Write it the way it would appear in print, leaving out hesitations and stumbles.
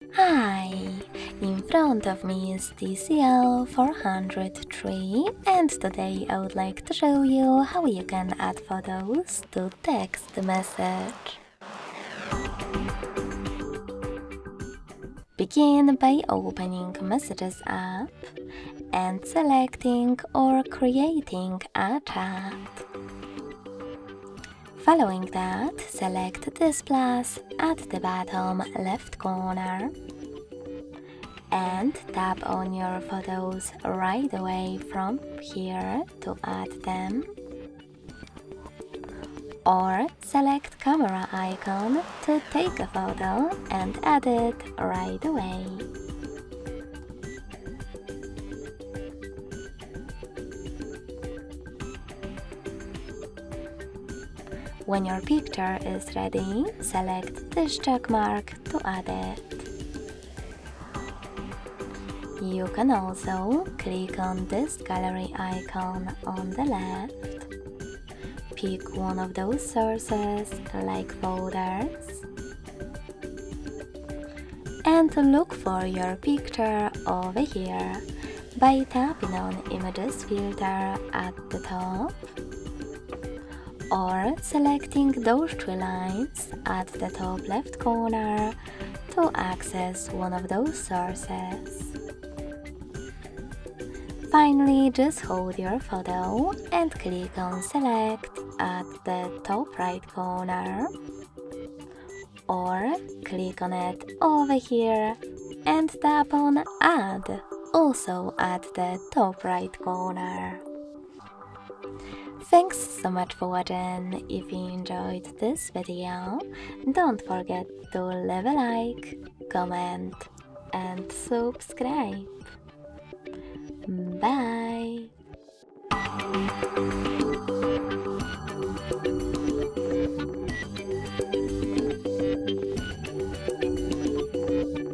Hi! In front of me is TCL 403 and today I would like to show you how you can add photos to text message. Begin by opening Messages app and selecting or creating a chat. Following that, select this plus at the bottom left corner and tap on your photos right away from here to add them. Or select camera icon to take a photo and add it right away. When your picture is ready, select this check mark to add it. You can also click on this gallery icon on the left. Pick one of those sources, like photos, and look for your picture over here by tapping on Images filter at the top, or selecting those three lines at the top left corner to access one of those sources. Finally, just hold your photo and click on Select at the top right corner, or click on it over here and tap on Add, also at the top right corner. Thanks so much for watching. If you enjoyed this video, don't forget to leave a like, comment and subscribe.